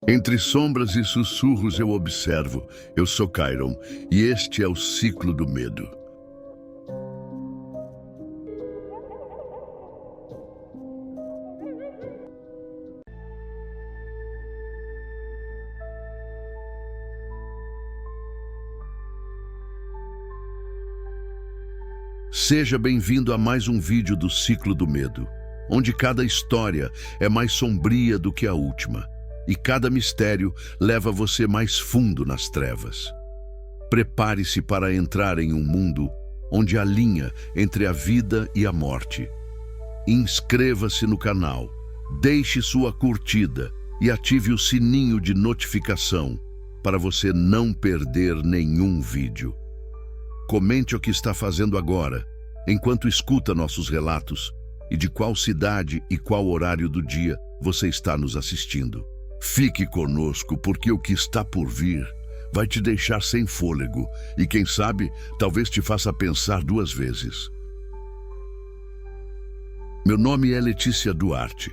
Entre sombras e sussurros eu observo. Eu sou Chiron, e este é o ciclo do medo. Seja bem-vindo a mais um vídeo do Ciclo do Medo, onde cada história é mais sombria do que a última, e cada mistério leva você mais fundo nas trevas. Prepare-se para entrar em um mundo onde há linha entre a vida e a morte. Inscreva-se no canal, deixe sua curtida e ative o sininho de notificação para você não perder nenhum vídeo. Comente o que está fazendo agora, enquanto escuta nossos relatos, e de qual cidade e qual horário do dia você está nos assistindo. Fique conosco, porque o que está por vir vai te deixar sem fôlego e, quem sabe, talvez te faça pensar duas vezes. Meu nome é Letícia Duarte,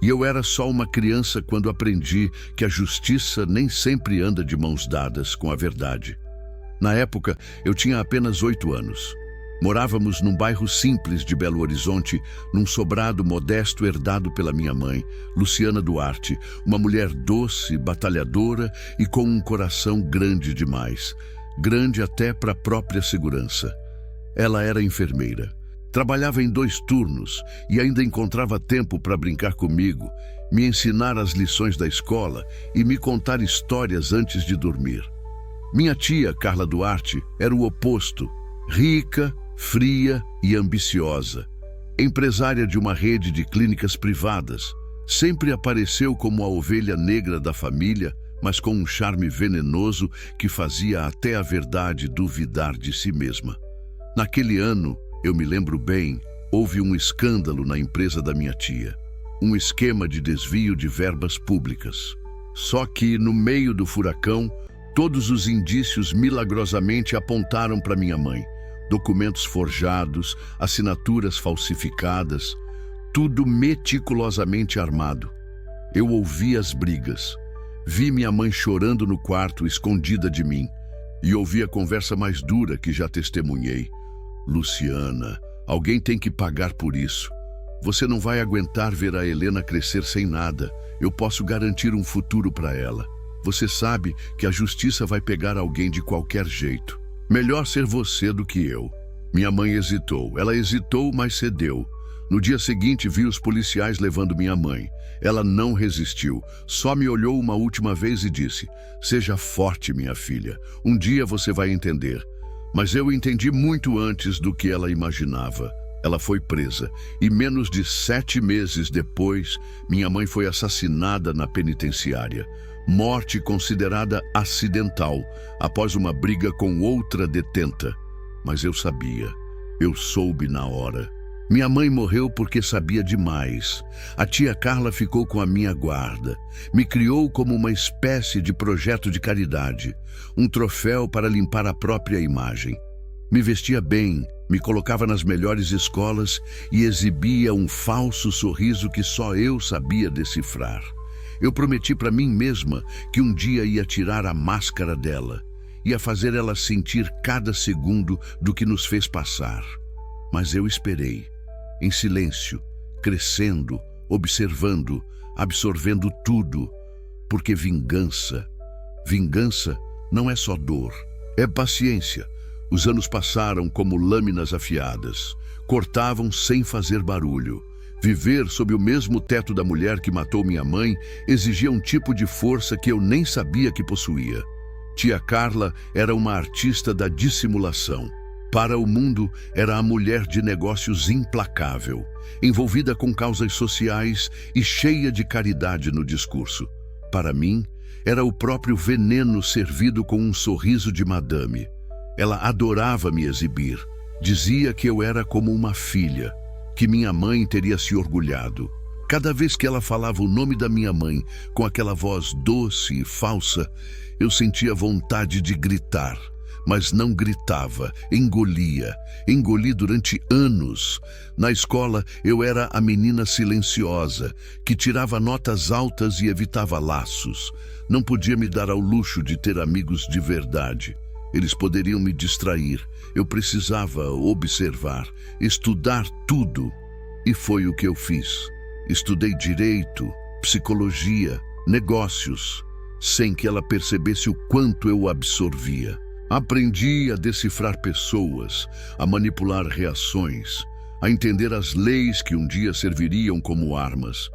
e eu era só uma criança quando aprendi que a justiça nem sempre anda de mãos dadas com a verdade. Na época, eu tinha apenas 8 anos. Morávamos num bairro simples de Belo Horizonte, num sobrado modesto herdado pela minha mãe, Luciana Duarte, uma mulher doce, batalhadora e com um coração grande demais, grande até para a própria segurança. Ela era enfermeira, trabalhava em 2 turnos e ainda encontrava tempo para brincar comigo, me ensinar as lições da escola e me contar histórias antes de dormir. Minha tia, Carla Duarte, era o oposto, rica, fria e ambiciosa. Empresária de uma rede de clínicas privadas, sempre apareceu como a ovelha negra da família, mas com um charme venenoso que fazia até a verdade duvidar de si mesma. Naquele ano, eu me lembro bem, houve um escândalo na empresa da minha tia. Um esquema de desvio de verbas públicas. Só que, no meio do furacão, todos os indícios milagrosamente apontaram para minha mãe. Documentos forjados, assinaturas falsificadas, tudo meticulosamente armado. Eu ouvi as brigas. Vi minha mãe chorando no quarto, escondida de mim. E ouvi a conversa mais dura que já testemunhei. Luciana, alguém tem que pagar por isso. Você não vai aguentar ver a Helena crescer sem nada. Eu posso garantir um futuro para ela. Você sabe que a justiça vai pegar alguém de qualquer jeito. Melhor ser você do que eu. Minha mãe hesitou. Ela hesitou, mas cedeu. No dia seguinte, vi os policiais levando minha mãe. Ela não resistiu. Só me olhou uma última vez e disse: "Seja forte, minha filha. Um dia você vai entender." Mas eu entendi muito antes do que ela imaginava. Ela foi presa. E menos de 7 meses depois, minha mãe foi assassinada na penitenciária. Morte considerada acidental, após uma briga com outra detenta. Mas eu sabia, eu soube na hora. Minha mãe morreu porque sabia demais. A tia Carla ficou com a minha guarda. Me criou como uma espécie de projeto de caridade, um troféu para limpar a própria imagem. Me vestia bem, me colocava nas melhores escolas e exibia um falso sorriso que só eu sabia decifrar. Eu prometi para mim mesma que um dia ia tirar a máscara dela, ia fazer ela sentir cada segundo do que nos fez passar. Mas eu esperei, em silêncio, crescendo, observando, absorvendo tudo, porque vingança não é só dor, é paciência. Os anos passaram como lâminas afiadas, cortavam sem fazer barulho. Viver sob o mesmo teto da mulher que matou minha mãe exigia um tipo de força que eu nem sabia que possuía. Tia Carla era uma artista da dissimulação. Para o mundo, era a mulher de negócios implacável, envolvida com causas sociais e cheia de caridade no discurso. Para mim, era o próprio veneno servido com um sorriso de madame. Ela adorava me exibir. Dizia que eu era como uma filha, que minha mãe teria se orgulhado. Cada vez que ela falava o nome da minha mãe, com aquela voz doce e falsa, eu sentia vontade de gritar, mas não gritava, engolia. Engoli durante anos. Na escola, eu era a menina silenciosa, que tirava notas altas e evitava laços. Não podia me dar ao luxo de ter amigos de verdade. Eles poderiam me distrair. Eu precisava observar, estudar tudo. E foi o que eu fiz. Estudei direito, psicologia, negócios, sem que ela percebesse o quanto eu absorvia. Aprendi a decifrar pessoas, a manipular reações, a entender as leis que um dia serviriam como armas.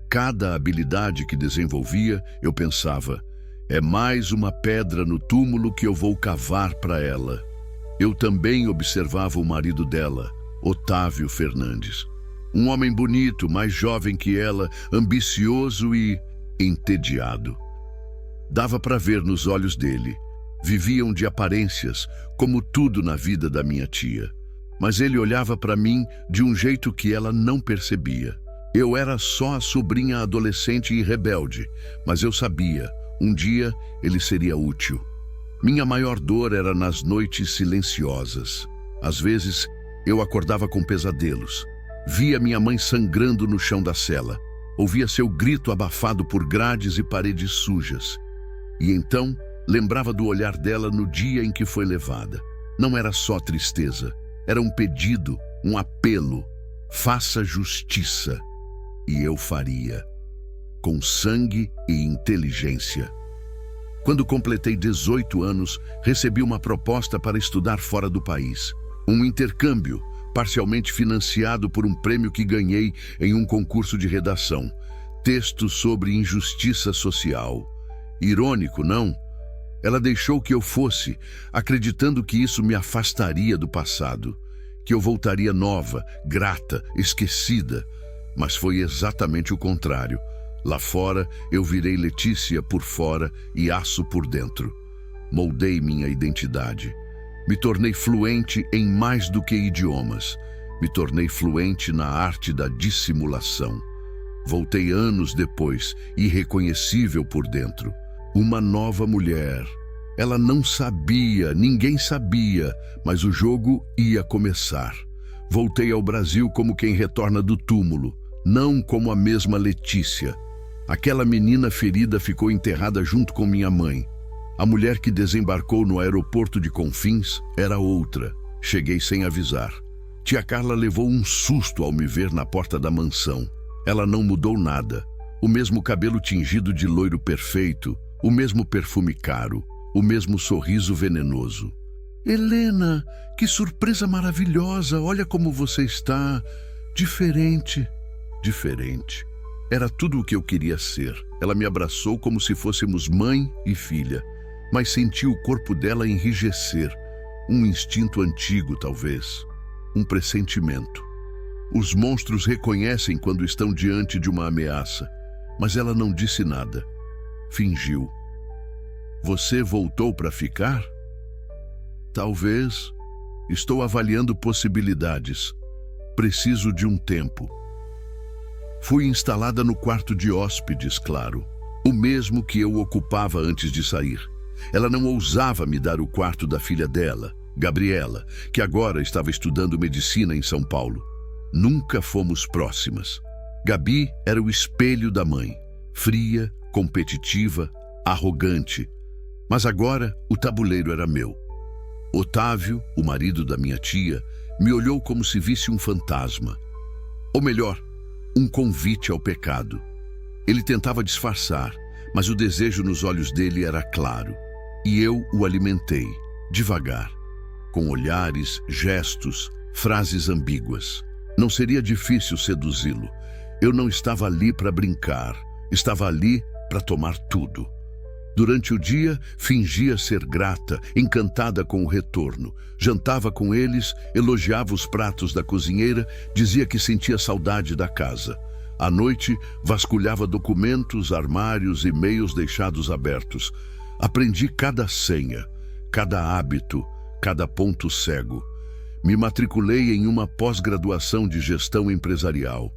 Cada habilidade que desenvolvia, eu pensava, é mais uma pedra no túmulo que eu vou cavar para ela. Eu também observava o marido dela, Otávio Fernandes. Um homem bonito, mais jovem que ela, ambicioso e entediado. Dava para ver nos olhos dele. Viviam de aparências, como tudo na vida da minha tia. Mas ele olhava para mim de um jeito que ela não percebia. Eu era só a sobrinha adolescente e rebelde, mas eu sabia, um dia ele seria útil. Minha maior dor era nas noites silenciosas. Às vezes, eu acordava com pesadelos. Via minha mãe sangrando no chão da cela. Ouvia seu grito abafado por grades e paredes sujas. E então, lembrava do olhar dela no dia em que foi levada. Não era só tristeza. Era um pedido, um apelo. Faça justiça. E eu faria. Com sangue e inteligência. Quando completei 18 anos, recebi uma proposta para estudar fora do país. Um intercâmbio, parcialmente financiado por um prêmio que ganhei em um concurso de redação. Texto sobre injustiça social. Irônico, não? Ela deixou que eu fosse, acreditando que isso me afastaria do passado, que eu voltaria nova, grata, esquecida. Mas foi exatamente o contrário. Lá fora, eu virei Letícia por fora e Aço por dentro. Moldei minha identidade. Me tornei fluente em mais do que idiomas. Me tornei fluente na arte da dissimulação. Voltei anos depois, irreconhecível por dentro. Uma nova mulher. Ela não sabia, ninguém sabia, mas o jogo ia começar. Voltei ao Brasil como quem retorna do túmulo, não como a mesma Letícia. Aquela menina ferida ficou enterrada junto com minha mãe. A mulher que desembarcou no aeroporto de Confins era outra. Cheguei sem avisar. Tia Carla levou um susto ao me ver na porta da mansão. Ela não mudou nada. O mesmo cabelo tingido de loiro perfeito, o mesmo perfume caro, o mesmo sorriso venenoso. Helena, que surpresa maravilhosa! Olha como você está. Diferente. Diferente. Era tudo o que eu queria ser. Ela me abraçou como se fôssemos mãe e filha, mas senti o corpo dela enrijecer. Um instinto antigo, talvez. Um pressentimento. Os monstros reconhecem quando estão diante de uma ameaça, mas ela não disse nada. Fingiu. Você voltou para ficar? Talvez. Estou avaliando possibilidades. Preciso de um tempo. Fui instalada no quarto de hóspedes, claro. O mesmo que eu ocupava antes de sair. Ela não ousava me dar o quarto da filha dela, Gabriela, que agora estava estudando medicina em São Paulo. Nunca fomos próximas. Gabi era o espelho da mãe. Fria, competitiva, arrogante. Mas agora o tabuleiro era meu. Otávio, o marido da minha tia, me olhou como se visse um fantasma. Ou melhor, um convite ao pecado. Ele tentava disfarçar, mas o desejo nos olhos dele era claro. E eu o alimentei, devagar, com olhares, gestos, frases ambíguas. Não seria difícil seduzi-lo. Eu não estava ali para brincar, estava ali para tomar tudo. Durante o dia, fingia ser grata, encantada com o retorno. Jantava com eles, elogiava os pratos da cozinheira, dizia que sentia saudade da casa. À noite, vasculhava documentos, armários, e-mails deixados abertos. Aprendi cada senha, cada hábito, cada ponto cego. Me matriculei em uma pós-graduação de gestão empresarial.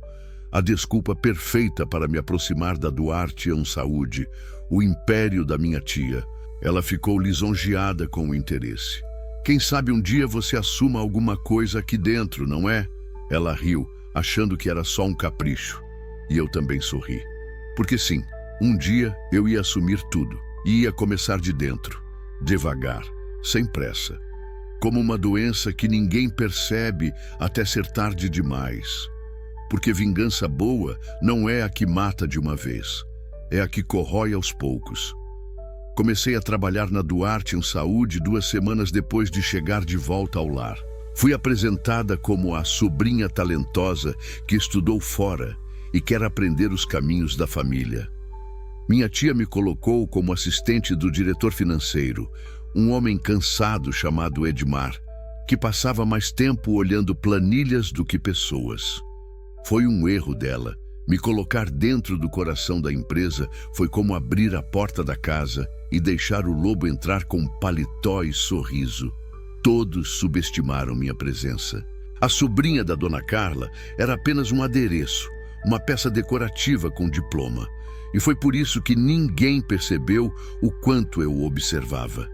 A desculpa perfeita para me aproximar da Duarte Saúde, o império da minha tia. Ela ficou lisonjeada com o interesse. Quem sabe um dia você assuma alguma coisa aqui dentro, não é? Ela riu, achando que era só um capricho. E eu também sorri. Porque sim, um dia eu ia assumir tudo. E ia começar de dentro, devagar, sem pressa. Como uma doença que ninguém percebe até ser tarde demais. Porque vingança boa não é a que mata de uma vez. É a que corrói aos poucos. Comecei a trabalhar na Duarte em Saúde 2 semanas depois de chegar de volta ao lar. Fui apresentada como a sobrinha talentosa que estudou fora e quer aprender os caminhos da família. Minha tia me colocou como assistente do diretor financeiro, um homem cansado chamado Edmar, que passava mais tempo olhando planilhas do que pessoas. Foi um erro dela. Me colocar dentro do coração da empresa foi como abrir a porta da casa e deixar o lobo entrar com paletó e sorriso. Todos subestimaram minha presença. A sobrinha da dona Carla era apenas um adereço, uma peça decorativa com diploma. E foi por isso que ninguém percebeu o quanto eu observava.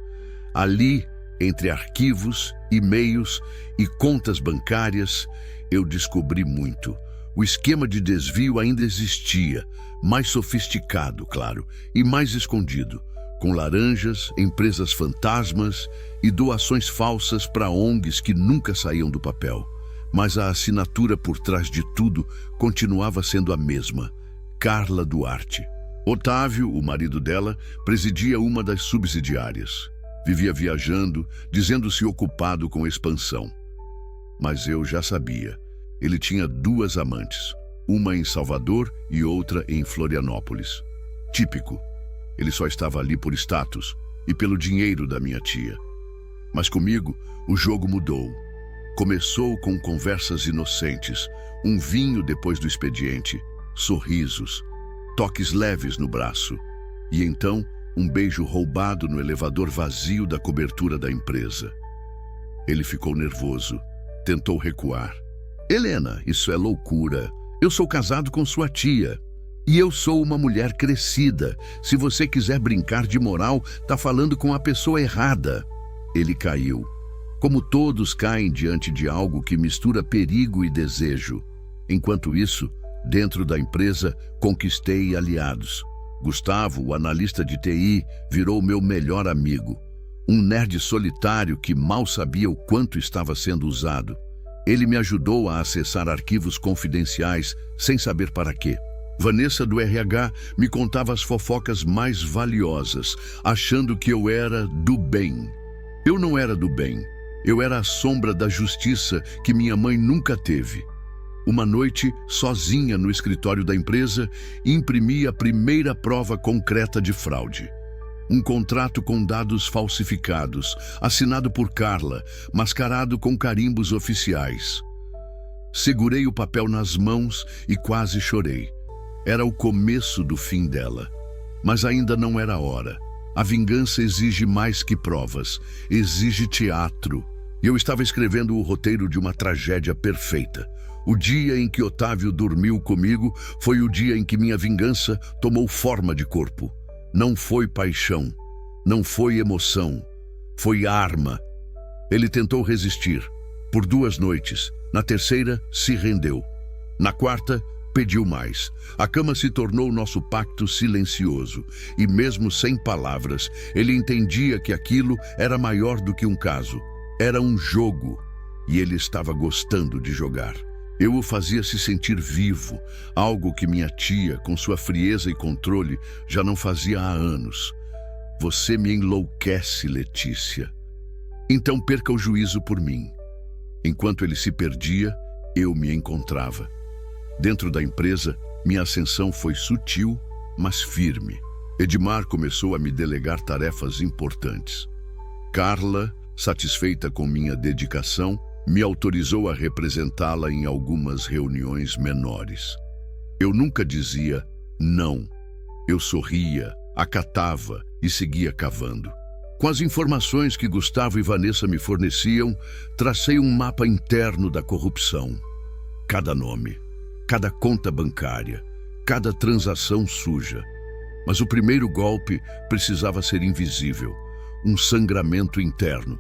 Ali, entre arquivos, e-mails e contas bancárias, eu descobri muito. O esquema de desvio ainda existia, mais sofisticado, claro, e mais escondido, com laranjas, empresas fantasmas e doações falsas para ONGs que nunca saíam do papel. Mas a assinatura por trás de tudo continuava sendo a mesma: Carla Duarte. Otávio, o marido dela, presidia uma das subsidiárias. Vivia viajando, dizendo-se ocupado com expansão. Mas eu já sabia. Ele tinha 2 amantes, uma em Salvador e outra em Florianópolis. Típico. Ele só estava ali por status e pelo dinheiro da minha tia. Mas comigo, o jogo mudou. Começou com conversas inocentes, um vinho depois do expediente, sorrisos, toques leves no braço. E então, um beijo roubado no elevador vazio da cobertura da empresa. Ele ficou nervoso, tentou recuar. Helena, isso é loucura. Eu sou casado com sua tia. E eu sou uma mulher crescida. Se você quiser brincar de moral, tá falando com a pessoa errada. Ele caiu. Como todos caem diante de algo que mistura perigo e desejo. Enquanto isso, dentro da empresa, conquistei aliados. Gustavo, o analista de TI, virou meu melhor amigo. Um nerd solitário que mal sabia o quanto estava sendo usado. Ele me ajudou a acessar arquivos confidenciais sem saber para quê. Vanessa do RH me contava as fofocas mais valiosas, achando que eu era do bem. Eu não era do bem. Eu era a sombra da justiça que minha mãe nunca teve. Uma noite, sozinha no escritório da empresa, imprimi a primeira prova concreta de fraude. Um contrato com dados falsificados, assinado por Carla, mascarado com carimbos oficiais. Segurei o papel nas mãos e quase chorei. Era o começo do fim dela. Mas ainda não era a hora. A vingança exige mais que provas, exige teatro. E eu estava escrevendo o roteiro de uma tragédia perfeita. O dia em que Otávio dormiu comigo foi o dia em que minha vingança tomou forma de corpo. Não foi paixão, não foi emoção, foi arma. Ele tentou resistir. Por 2 noites. Na terceira, se rendeu. Na quarta, pediu mais. A cama se tornou nosso pacto silencioso. E mesmo sem palavras, ele entendia que aquilo era maior do que um caso. Era um jogo. E ele estava gostando de jogar. Eu o fazia se sentir vivo, algo que minha tia, com sua frieza e controle, já não fazia há anos. Você me enlouquece, Letícia. Então perca o juízo por mim. Enquanto ele se perdia, eu me encontrava. Dentro da empresa, minha ascensão foi sutil, mas firme. Edmar começou a me delegar tarefas importantes. Carla, satisfeita com minha dedicação, me autorizou a representá-la em algumas reuniões menores. Eu nunca dizia não. Eu sorria, acatava e seguia cavando. Com as informações que Gustavo e Vanessa me forneciam, tracei um mapa interno da corrupção. Cada nome, cada conta bancária, cada transação suja. Mas o primeiro golpe precisava ser invisível, um sangramento interno.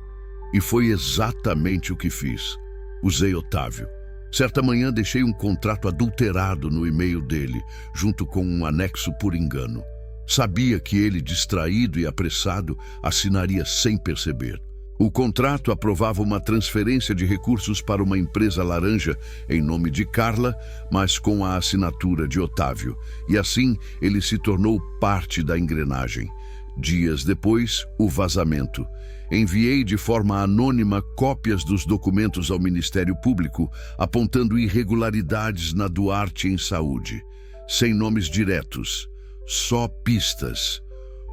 E foi exatamente o que fiz. Usei Otávio. Certa manhã deixei um contrato adulterado no e-mail dele, junto com um anexo por engano. Sabia que ele, distraído e apressado, assinaria sem perceber. O contrato aprovava uma transferência de recursos para uma empresa laranja em nome de Carla, mas com a assinatura de Otávio. E assim ele se tornou parte da engrenagem. Dias depois, o vazamento. Enviei de forma anônima cópias dos documentos ao Ministério Público, apontando irregularidades na Duarte em Saúde. Sem nomes diretos, só pistas.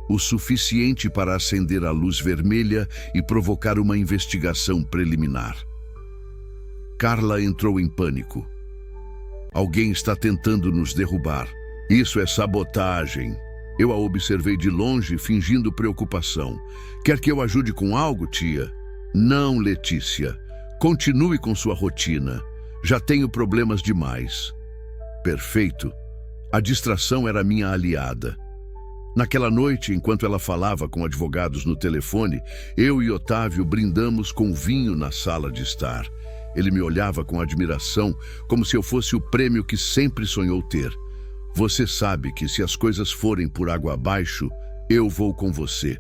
O suficiente para acender a luz vermelha e provocar uma investigação preliminar. Carla entrou em pânico. Alguém está tentando nos derrubar. Isso é sabotagem. Eu a observei de longe, fingindo preocupação. Quer que eu ajude com algo, tia? Não, Letícia. Continue com sua rotina. Já tenho problemas demais. Perfeito. A distração era minha aliada. Naquela noite, enquanto ela falava com advogados no telefone, eu e Otávio brindamos com vinho na sala de estar. Ele me olhava com admiração, como se eu fosse o prêmio que sempre sonhou ter. Você sabe que se as coisas forem por água abaixo, eu vou com você.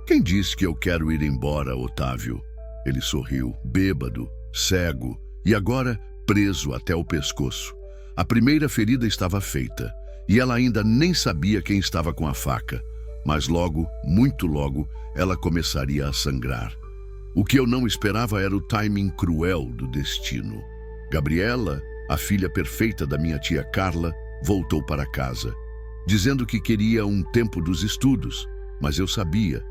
Quem disse que eu quero ir embora, Otávio? Ele sorriu, bêbado, cego e agora preso até o pescoço. A primeira ferida estava feita e ela ainda nem sabia quem estava com a faca. Mas logo, muito logo, ela começaria a sangrar. O que eu não esperava era o timing cruel do destino. Gabriela, a filha perfeita da minha tia Carla, voltou para casa, dizendo que queria um tempo dos estudos, mas eu sabia.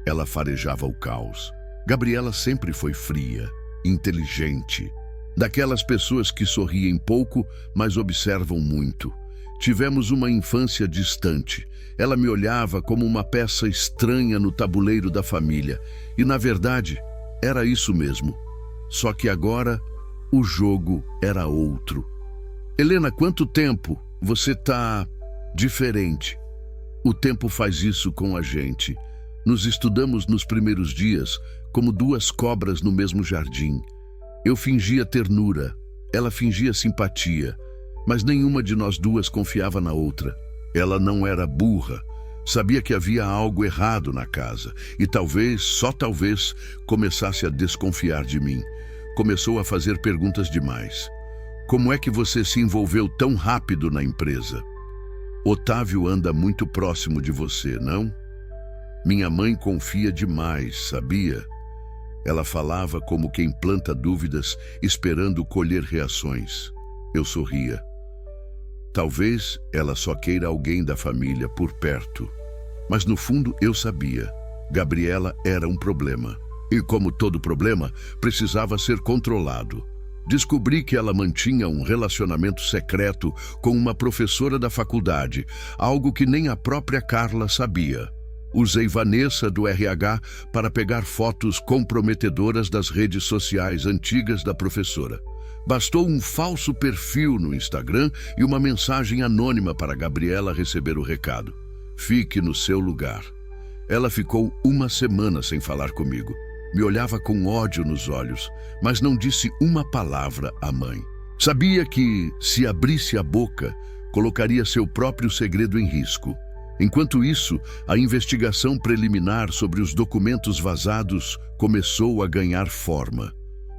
Ela farejava o caos. Gabriela sempre foi fria, inteligente, daquelas pessoas que sorriem pouco, mas observam muito. Tivemos uma infância distante. Ela me olhava como uma peça estranha no tabuleiro da família, e na verdade, era isso mesmo. Só que agora, o jogo era outro. Helena, quanto tempo? Você tá diferente. O tempo faz isso com a gente. Nos estudamos nos primeiros dias como duas cobras no mesmo jardim. Eu fingia ternura, ela fingia simpatia, mas nenhuma de nós duas confiava na outra. Ela não era burra, sabia que havia algo errado na casa e talvez, só talvez, começasse a desconfiar de mim. Começou a fazer perguntas demais. Como é que você se envolveu tão rápido na empresa? Otávio anda muito próximo de você, não? Minha mãe confia demais, sabia? Ela falava como quem planta dúvidas, esperando colher reações. Eu sorria. Talvez ela só queira alguém da família por perto. Mas no fundo eu sabia. Gabriela era um problema. E como todo problema, precisava ser controlado. Descobri que ela mantinha um relacionamento secreto com uma professora da faculdade, algo que nem a própria Carla sabia. Usei Vanessa do RH para pegar fotos comprometedoras das redes sociais antigas da professora. Bastou um falso perfil no Instagram e uma mensagem anônima para Gabriela receber o recado. Fique no seu lugar. Ela ficou uma semana sem falar comigo. Me olhava com ódio nos olhos, mas não disse uma palavra à mãe. Sabia que, se abrisse a boca, colocaria seu próprio segredo em risco. Enquanto isso, a investigação preliminar sobre os documentos vazados começou a ganhar forma.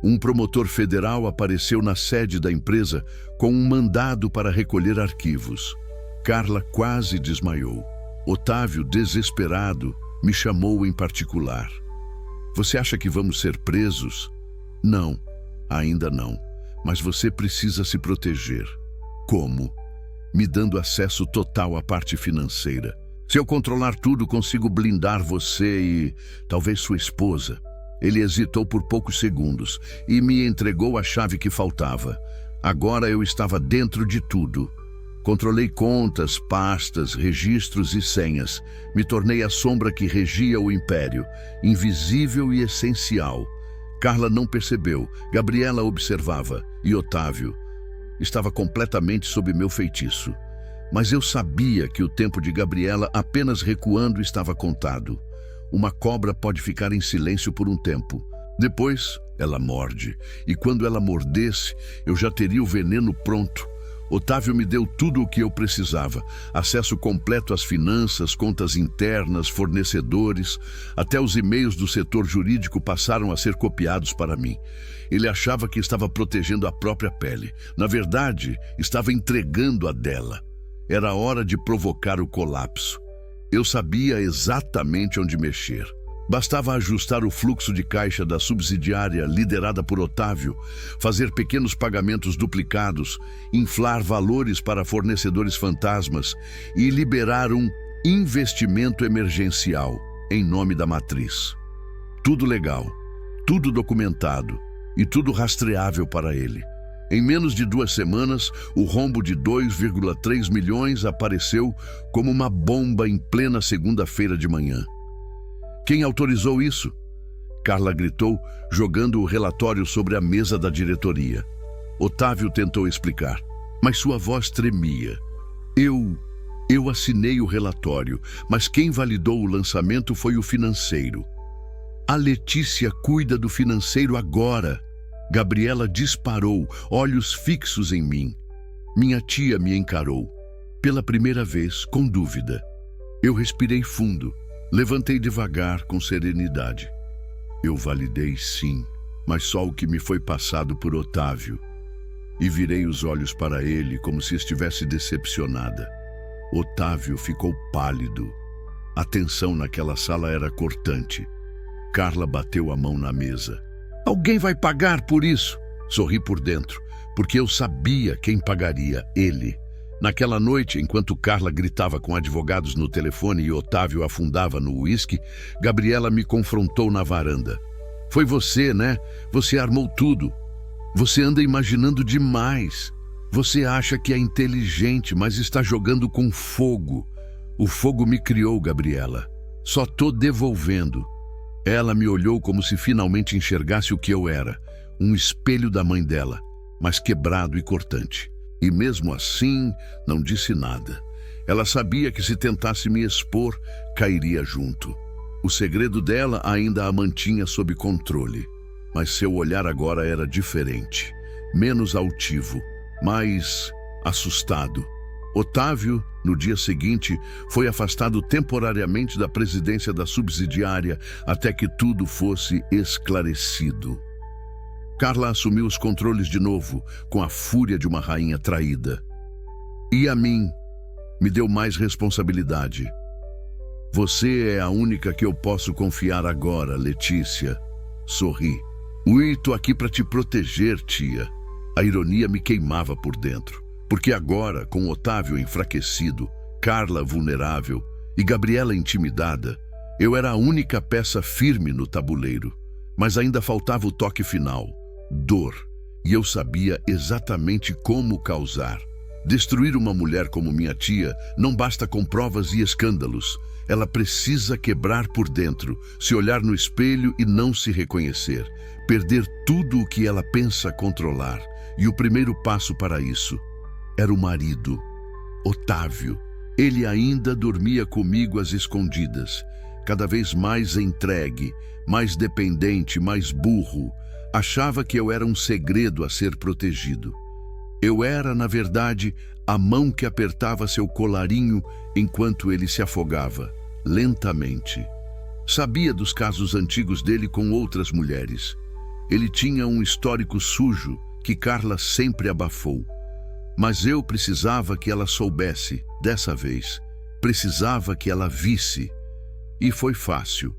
Um promotor federal apareceu na sede da empresa com um mandado para recolher arquivos. Carla quase desmaiou. Otávio, desesperado, me chamou em particular. Você acha que vamos ser presos? Não, ainda não. Mas você precisa se proteger. Como? Me dando acesso total à parte financeira. Se eu controlar tudo, consigo blindar você e talvez sua esposa. Ele hesitou por poucos segundos e me entregou a chave que faltava. Agora eu estava dentro de tudo. Controlei contas, pastas, registros e senhas. Me tornei a sombra que regia o império, invisível e essencial. Carla não percebeu, Gabriela observava e Otávio estava completamente sob meu feitiço. Mas eu sabia que o tempo de Gabriela apenas recuando estava contado. Uma cobra pode ficar em silêncio por um tempo, Depois, ela morde, e quando ela mordesse, eu já teria o veneno pronto. Otávio me deu tudo o que eu precisava, acesso completo às finanças, contas internas, fornecedores, até os e-mails do setor jurídico passaram a ser copiados para mim. Ele achava que estava protegendo a própria pele. Na verdade, estava entregando a dela. Era hora de provocar o colapso. Eu sabia exatamente onde mexer. Bastava ajustar o fluxo de caixa da subsidiária liderada por Otávio, fazer pequenos pagamentos duplicados, inflar valores para fornecedores fantasmas e liberar um investimento emergencial em nome da matriz. Tudo legal, tudo documentado e tudo rastreável para ele. Em menos de 2 semanas, o rombo de 2,3 milhões apareceu como uma bomba em plena segunda-feira de manhã. Quem autorizou isso? Carla gritou, jogando o relatório sobre a mesa da diretoria. Otávio tentou explicar, mas sua voz tremia. Eu assinei o relatório, mas quem validou o lançamento foi o financeiro. A Letícia cuida do financeiro agora. Gabriela disparou, olhos fixos em mim. Minha tia me encarou. Pela primeira vez, com dúvida. Eu respirei fundo. Levantei devagar, com serenidade. Eu validei sim, mas só o que me foi passado por Otávio. E virei os olhos para ele como se estivesse decepcionada. Otávio ficou pálido. A tensão naquela sala era cortante. Carla bateu a mão na mesa. Alguém vai pagar por isso? Sorri por dentro, porque eu sabia quem pagaria, ele. Naquela noite, enquanto Carla gritava com advogados no telefone e Otávio afundava no uísque, Gabriela me confrontou na varanda. Foi você, né? Você armou tudo. Você anda imaginando demais. Você acha que é inteligente, mas está jogando com fogo. O fogo me criou, Gabriela. Só tô devolvendo. Ela me olhou como se finalmente enxergasse o que eu era. Um espelho da mãe dela, mas quebrado e cortante. E mesmo assim, não disse nada. Ela sabia que se tentasse me expor, cairia junto. O segredo dela ainda a mantinha sob controle. Mas seu olhar agora era diferente. Menos altivo, mais assustado. Otávio, no dia seguinte, foi afastado temporariamente da presidência da subsidiária até que tudo fosse esclarecido. Carla assumiu os controles de novo, com a fúria de uma rainha traída. E a mim, me deu mais responsabilidade. Você é a única que eu posso confiar agora, Letícia. Sorri. Ui, tô aqui para te proteger, tia. A ironia me queimava por dentro. Porque agora, com Otávio enfraquecido, Carla vulnerável e Gabriela intimidada, eu era a única peça firme no tabuleiro. Mas ainda faltava o toque final. Dor, e eu sabia exatamente como causar. Destruir uma mulher como minha tia não basta com provas e escândalos. Ela precisa quebrar por dentro, se olhar no espelho e não se reconhecer, perder tudo o que ela pensa controlar. E o primeiro passo para isso era o marido, Otávio. Ele ainda dormia comigo às escondidas, cada vez mais entregue, mais dependente, mais burro. Achava que eu era um segredo a ser protegido. Eu era, na verdade, a mão que apertava seu colarinho enquanto ele se afogava, lentamente. Sabia dos casos antigos dele com outras mulheres. Ele tinha um histórico sujo que Carla sempre abafou. Mas eu precisava que ela soubesse, dessa vez. Precisava que ela visse. E foi fácil.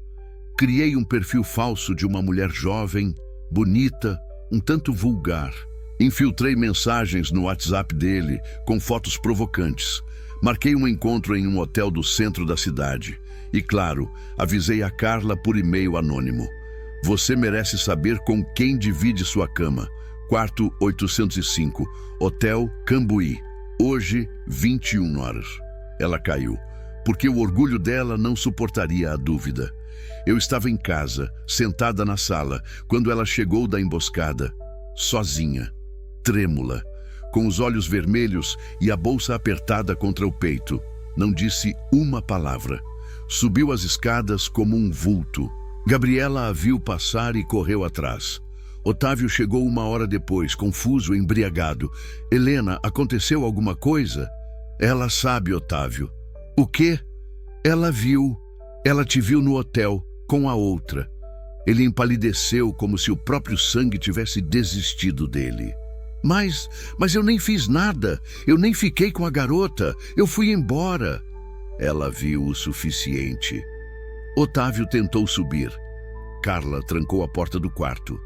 Criei um perfil falso de uma mulher jovem, bonita, um tanto vulgar. Infiltrei mensagens no WhatsApp dele, com fotos provocantes. Marquei um encontro em um hotel do centro da cidade. E, claro, avisei a Carla por e-mail anônimo. Você merece saber com quem divide sua cama. Quarto 805, Hotel Cambuí. Hoje, 21 horas. Ela caiu, porque o orgulho dela não suportaria a dúvida. Eu estava em casa, sentada na sala, quando ela chegou da emboscada, sozinha, trêmula, com os olhos vermelhos e a bolsa apertada contra o peito. Não disse uma palavra. Subiu as escadas como um vulto. Gabriela a viu passar e correu atrás. Otávio chegou 1 hora depois, confuso, embriagado. Helena, aconteceu alguma coisa? Ela sabe, Otávio. O quê? Ela viu. Ela te viu no hotel, com a outra. Ele empalideceu como se o próprio sangue tivesse desistido dele. Mas eu nem fiz nada. Eu nem fiquei com a garota. Eu fui embora. Ela viu o suficiente. Otávio tentou subir. Carla trancou a porta do quarto.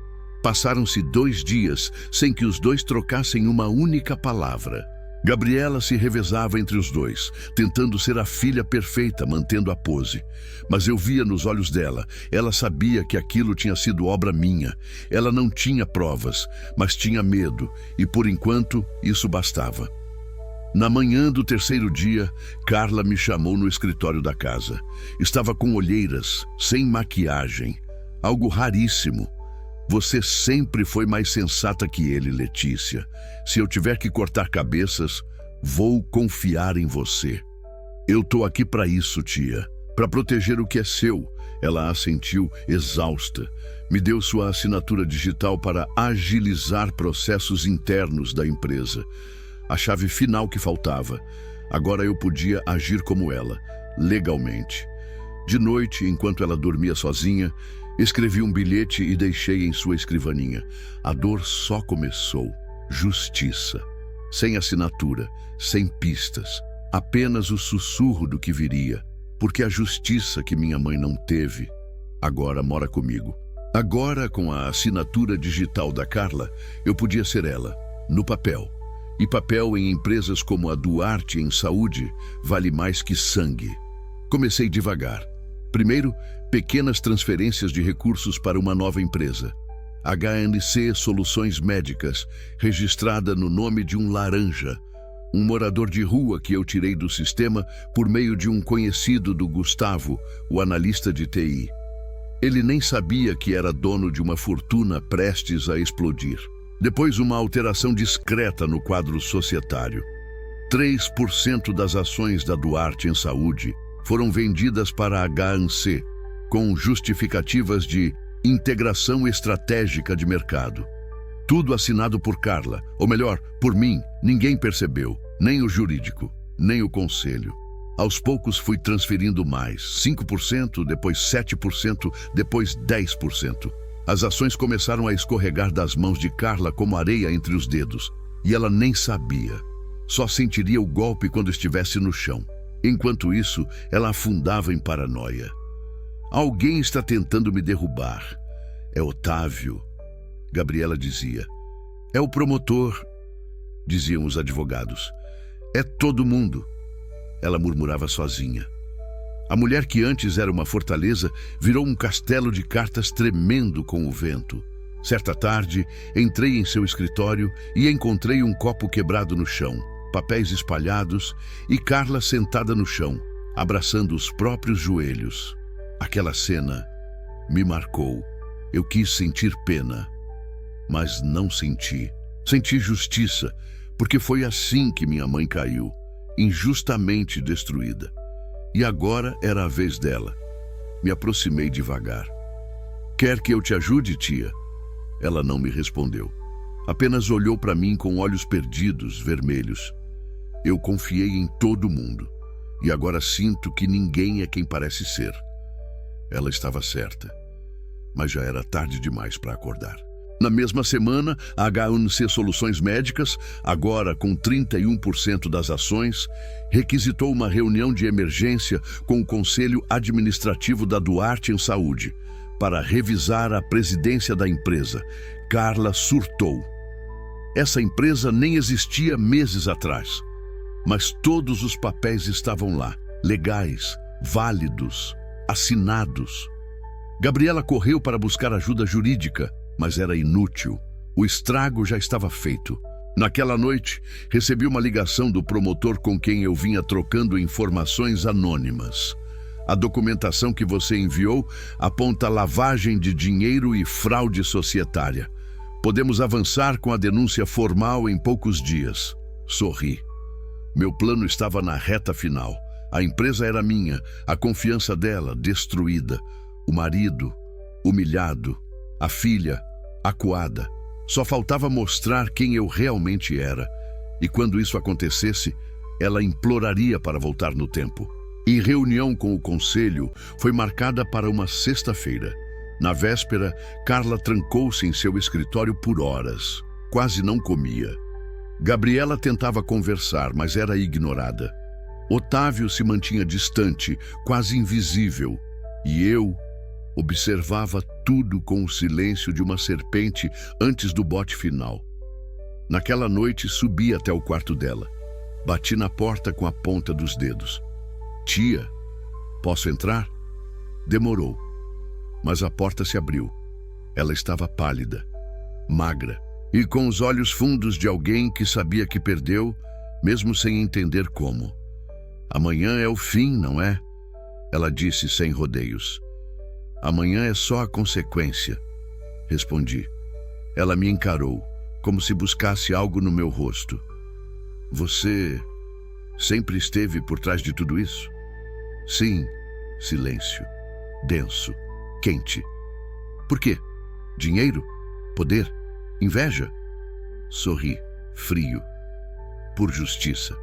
Passaram-se 2 dias sem que os dois trocassem uma única palavra. Gabriela se revezava entre os dois, tentando ser a filha perfeita, mantendo a pose. Mas eu via nos olhos dela, ela sabia que aquilo tinha sido obra minha. Ela não tinha provas, mas tinha medo, e por enquanto isso bastava. Na manhã do 3º dia, Carla me chamou no escritório da casa. Estava com olheiras, sem maquiagem, algo raríssimo. Você sempre foi mais sensata que ele, Letícia. Se eu tiver que cortar cabeças, vou confiar em você. Eu tô aqui para isso, tia. Para proteger o que é seu. Ela assentiu, exausta. Me deu sua assinatura digital para agilizar processos internos da empresa. A chave final que faltava. Agora eu podia agir como ela, legalmente. De noite, enquanto ela dormia sozinha, escrevi um bilhete e deixei em sua escrivaninha. A dor só começou. Justiça. Sem assinatura, sem pistas. Apenas o sussurro do que viria. Porque a justiça que minha mãe não teve, agora mora comigo. Agora, com a assinatura digital da Carla, eu podia ser ela, no papel. E papel em empresas como a Duarte em saúde vale mais que sangue. Comecei devagar. Primeiro, pequenas transferências de recursos para uma nova empresa. HNC Soluções Médicas, registrada no nome de um laranja, um morador de rua que eu tirei do sistema por meio de um conhecido do Gustavo, o analista de TI. Ele nem sabia que era dono de uma fortuna prestes a explodir. Depois, uma alteração discreta no quadro societário. 3% das ações da Duarte em saúde foram vendidas para a HNC, com justificativas de integração estratégica de mercado. Tudo assinado por Carla, ou melhor, por mim. Ninguém percebeu, nem o jurídico, nem o conselho. Aos poucos fui transferindo mais, 5%, depois 7%, depois 10%. As ações começaram a escorregar das mãos de Carla como areia entre os dedos, e ela nem sabia. Só sentiria o golpe quando estivesse no chão. Enquanto isso, ela afundava em paranoia. Alguém está tentando me derrubar. É Otávio, Gabriela dizia. É o promotor, diziam os advogados. É todo mundo. Ela murmurava sozinha. A mulher que antes era uma fortaleza virou um castelo de cartas tremendo com o vento. Certa tarde, entrei em seu escritório e encontrei um copo quebrado no chão, papéis espalhados e Carla sentada no chão, abraçando os próprios joelhos. Aquela cena me marcou. Eu quis sentir pena, mas não senti. Senti justiça, porque foi assim que minha mãe caiu, injustamente destruída. E agora era a vez dela. Me aproximei devagar. Quer que eu te ajude, tia? Ela não me respondeu. Apenas olhou para mim com olhos perdidos, vermelhos. Eu confiei em todo mundo. E agora sinto que ninguém é quem parece ser. Ela estava certa. Mas já era tarde demais para acordar. Na mesma semana, a HNC Soluções Médicas, agora com 31% das ações, requisitou uma reunião de emergência com o Conselho Administrativo da Duarte em Saúde, para revisar a presidência da empresa. Carla surtou. Essa empresa nem existia meses atrás, mas todos os papéis estavam lá, legais, válidos, assinados. Gabriela correu para buscar ajuda jurídica, mas era inútil. O estrago já estava feito. Naquela noite, recebi uma ligação do promotor com quem eu vinha trocando informações anônimas. A documentação que você enviou aponta lavagem de dinheiro e fraude societária. Podemos avançar com a denúncia formal em poucos dias. Sorri. Meu plano estava na reta final. A empresa era minha, a confiança dela destruída. O marido, humilhado, a filha, acuada. Só faltava mostrar quem eu realmente era. E quando isso acontecesse, ela imploraria para voltar no tempo. E reunião com o conselho foi marcada para uma sexta-feira. Na véspera, Carla trancou-se em seu escritório por horas. Quase não comia. Gabriela tentava conversar, mas era ignorada. Otávio se mantinha distante, quase invisível. E eu observava tudo com o silêncio de uma serpente antes do bote final. Naquela noite, subi até o quarto dela. Bati na porta com a ponta dos dedos. Tia, posso entrar? Demorou, mas a porta se abriu. Ela estava pálida, magra e com os olhos fundos de alguém que sabia que perdeu, mesmo sem entender como. Amanhã é o fim, não é? Ela disse sem rodeios. Amanhã é só a consequência, respondi. Ela me encarou, como se buscasse algo no meu rosto. Você sempre esteve por trás de tudo isso? Sim, silêncio, denso, quente. Por quê? Dinheiro? Poder? Inveja? Sorri, frio. Por justiça.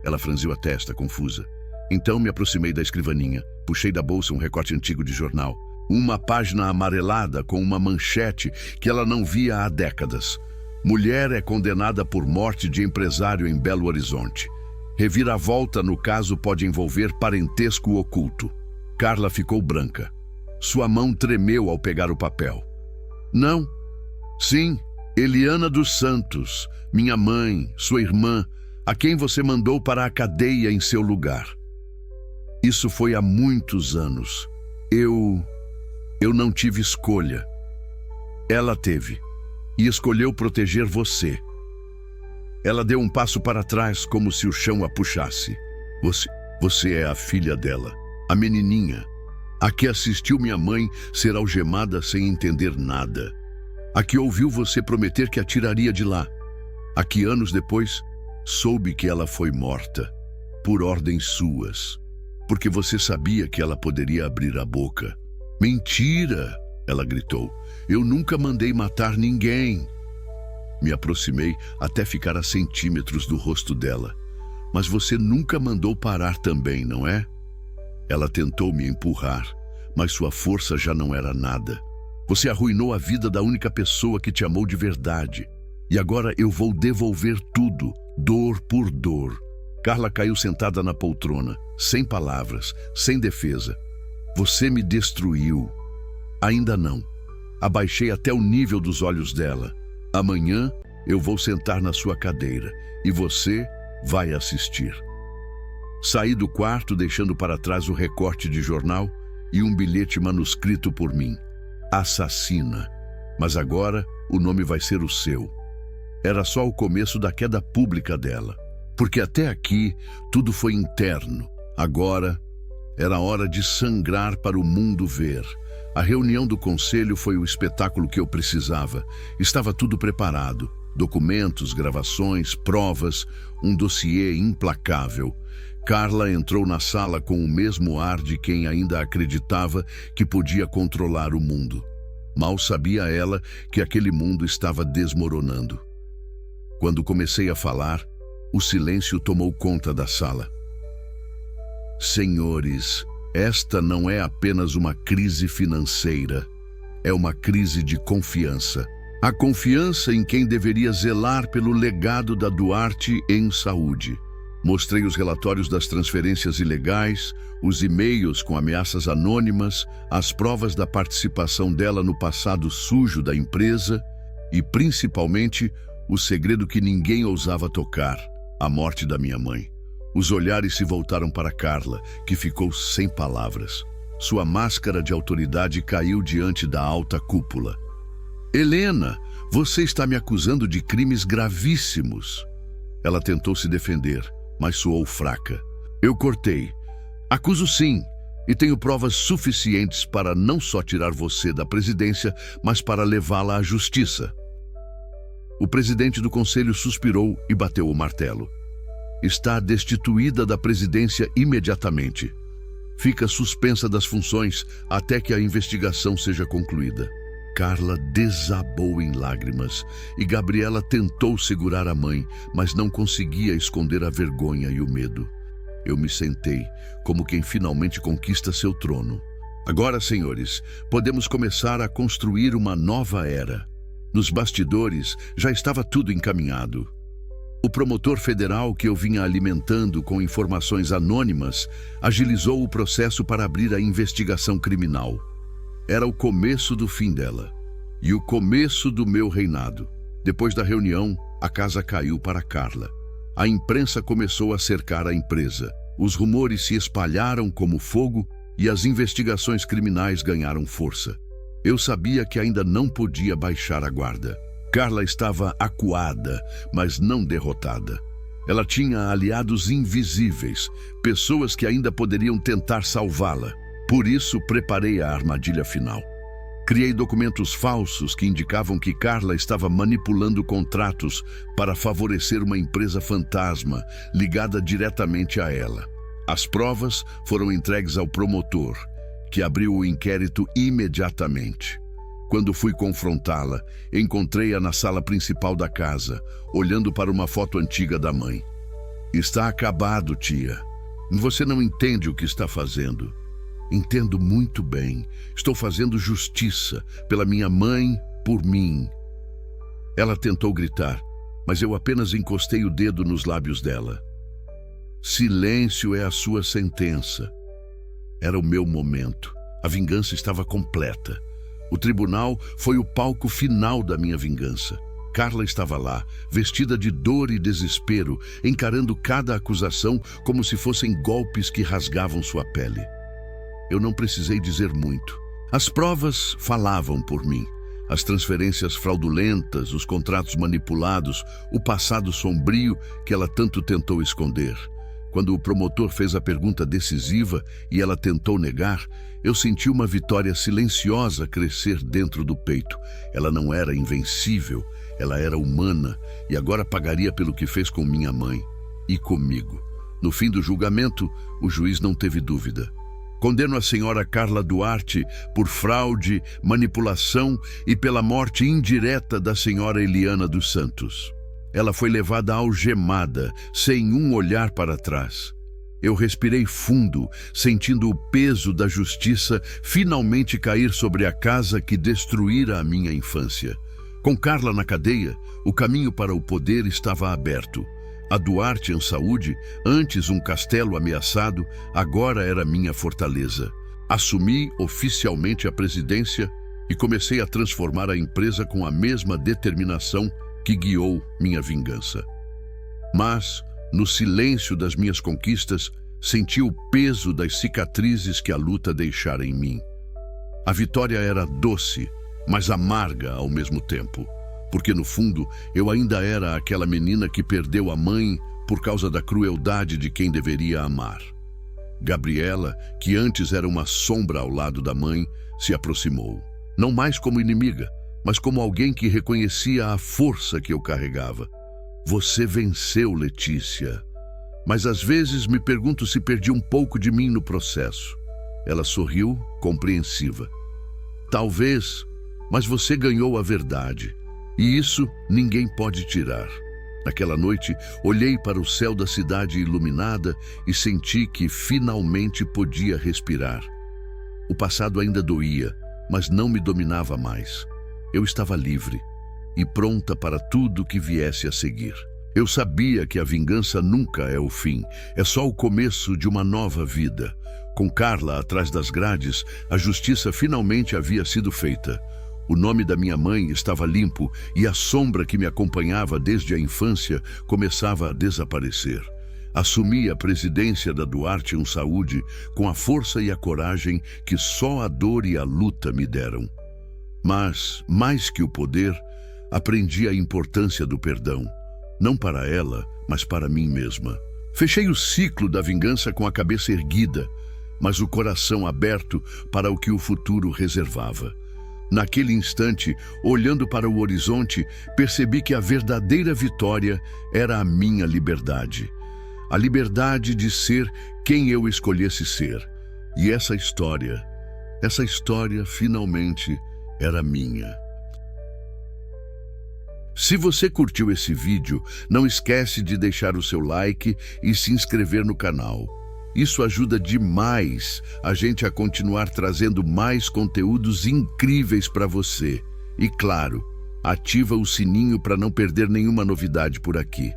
Ela franziu a testa, confusa. Então me aproximei da escrivaninha, puxei da bolsa um recorte antigo de jornal. Uma página amarelada com uma manchete que ela não via há décadas. Mulher é condenada por morte de empresário em Belo Horizonte. Reviravolta no caso pode envolver parentesco oculto. Carla ficou branca. Sua mão tremeu ao pegar o papel. Não. Sim, Eliana dos Santos, minha mãe, sua irmã, a quem você mandou para a cadeia em seu lugar. Isso foi há muitos anos. Eu não tive escolha. Ela teve. E escolheu proteger você. Ela deu um passo para trás, como se o chão a puxasse. Você é a filha dela, a menininha, a que assistiu minha mãe ser algemada sem entender nada. A que ouviu você prometer que a tiraria de lá. A que anos depois, soube que ela foi morta, por ordens suas, porque você sabia que ela poderia abrir a boca. Mentira! Ela gritou. Eu nunca mandei matar ninguém. Me aproximei até ficar a centímetros do rosto dela. Mas você nunca mandou parar também, não é? Ela tentou me empurrar, mas sua força já não era nada. Você arruinou a vida da única pessoa que te amou de verdade. E agora eu vou devolver tudo, dor por dor. Carla caiu sentada na poltrona, sem palavras, sem defesa. Você me destruiu. Ainda não. Abaixei até o nível dos olhos dela. Amanhã eu vou sentar na sua cadeira e você vai assistir. Saí do quarto deixando para trás o recorte de jornal e um bilhete manuscrito por mim. Assassina. Mas agora o nome vai ser o seu. Era só o começo da queda pública dela. Porque até aqui tudo foi interno. Agora era hora de sangrar para o mundo ver. A reunião do conselho foi o espetáculo que eu precisava. Estava tudo preparado. Documentos, gravações, provas, um dossiê implacável. Carla entrou na sala com o mesmo ar de quem ainda acreditava que podia controlar o mundo. Mal sabia ela que aquele mundo estava desmoronando. Quando comecei a falar, o silêncio tomou conta da sala. Senhores, esta não é apenas uma crise financeira, é uma crise de confiança. A confiança em quem deveria zelar pelo legado da Duarte em saúde. Mostrei os relatórios das transferências ilegais, os e-mails com ameaças anônimas, as provas da participação dela no passado sujo da empresa e, principalmente, o segredo que ninguém ousava tocar, a morte da minha mãe. Os olhares se voltaram para Carla, que ficou sem palavras. Sua máscara de autoridade caiu diante da alta cúpula. Helena, você está me acusando de crimes gravíssimos. Ela tentou se defender, mas soou fraca. Eu cortei. Acuso sim, e tenho provas suficientes para não só tirar você da presidência, mas para levá-la à justiça. O presidente do conselho suspirou e bateu o martelo. Está destituída da presidência imediatamente. fica suspensa das funções até que a investigação seja concluída. Carla desabou em lágrimas e Gabriela tentou segurar a mãe, mas não conseguia esconder a vergonha e o medo. Eu me sentei, como quem finalmente conquista seu trono. Agora, senhores, podemos começar a construir uma nova era. Nos bastidores já estava tudo encaminhado. O promotor federal que eu vinha alimentando com informações anônimas agilizou o processo para abrir a investigação criminal. Era o começo do fim dela e o começo do meu reinado. Depois da reunião, a casa caiu para Carla. A imprensa começou a cercar a empresa. Os rumores se espalharam como fogo e as investigações criminais ganharam força. Eu sabia que ainda não podia baixar a guarda. Carla estava acuada, mas não derrotada. Ela tinha aliados invisíveis, pessoas que ainda poderiam tentar salvá-la. Por isso, preparei a armadilha final. Criei documentos falsos que indicavam que Carla estava manipulando contratos para favorecer uma empresa fantasma ligada diretamente a ela. As provas foram entregues ao promotor, que abriu o inquérito imediatamente. Quando fui confrontá-la, encontrei-a na sala principal da casa, olhando para uma foto antiga da mãe. Está acabado, tia. Você não entende o que está fazendo. Entendo muito bem. Estou fazendo justiça pela minha mãe, por mim. Ela tentou gritar, mas eu apenas encostei o dedo nos lábios dela. Silêncio é a sua sentença. Era o meu momento. A vingança estava completa. O tribunal foi o palco final da minha vingança. Carla estava lá, vestida de dor e desespero, encarando cada acusação como se fossem golpes que rasgavam sua pele. Eu não precisei dizer muito. As provas falavam por mim. As transferências fraudulentas, os contratos manipulados, o passado sombrio que ela tanto tentou esconder. Quando o promotor fez a pergunta decisiva e ela tentou negar, eu senti uma vitória silenciosa crescer dentro do peito. Ela não era invencível, ela era humana e agora pagaria pelo que fez com minha mãe e comigo. No fim do julgamento, o juiz não teve dúvida. Condeno a senhora Carla Duarte por fraude, manipulação e pela morte indireta da senhora Eliana dos Santos. Ela foi levada algemada, sem um olhar para trás. Eu respirei fundo, sentindo o peso da justiça finalmente cair sobre a casa que destruíra a minha infância. Com Carla na cadeia, o caminho para o poder estava aberto. A Duarte em saúde, antes um castelo ameaçado, agora era minha fortaleza. Assumi oficialmente a presidência e comecei a transformar a empresa com a mesma determinação que guiou minha vingança. Mas, no silêncio das minhas conquistas, senti o peso das cicatrizes que a luta deixara em mim. A vitória era doce, mas amarga ao mesmo tempo. Porque, no fundo, eu ainda era aquela menina que perdeu a mãe por causa da crueldade de quem deveria amar. Gabriela, que antes era uma sombra ao lado da mãe, se aproximou. Não mais como inimiga, mas como alguém que reconhecia a força que eu carregava. Você venceu, Letícia. Mas às vezes me pergunto se perdi um pouco de mim no processo. Ela sorriu, compreensiva. Talvez, mas você ganhou a verdade. E isso ninguém pode tirar. Naquela noite, olhei para o céu da cidade iluminada e senti que finalmente podia respirar. O passado ainda doía, mas não me dominava mais. Eu estava livre e pronta para tudo que viesse a seguir. Eu sabia que a vingança nunca é o fim, é só o começo de uma nova vida. Com Carla atrás das grades, a justiça finalmente havia sido feita. O nome da minha mãe estava limpo e a sombra que me acompanhava desde a infância começava a desaparecer. Assumi a presidência da Duarte Saúde com a força e a coragem que só a dor e a luta me deram. Mas, mais que o poder, aprendi a importância do perdão. Não para ela, mas para mim mesma. Fechei o ciclo da vingança com a cabeça erguida, mas o coração aberto para o que o futuro reservava. Naquele instante, olhando para o horizonte, percebi que a verdadeira vitória era a minha liberdade. A liberdade de ser quem eu escolhesse ser. E essa história finalmente era minha. Se você curtiu esse vídeo, não esquece de deixar o seu like e se inscrever no canal. Isso ajuda demais a gente a continuar trazendo mais conteúdos incríveis para você. E claro, ativa o sininho para não perder nenhuma novidade por aqui.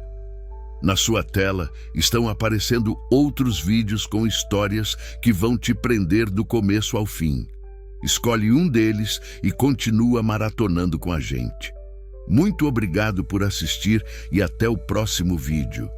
Na sua tela estão aparecendo outros vídeos com histórias que vão te prender do começo ao fim. Escolhe um deles e continua maratonando com a gente. Muito obrigado por assistir e até o próximo vídeo.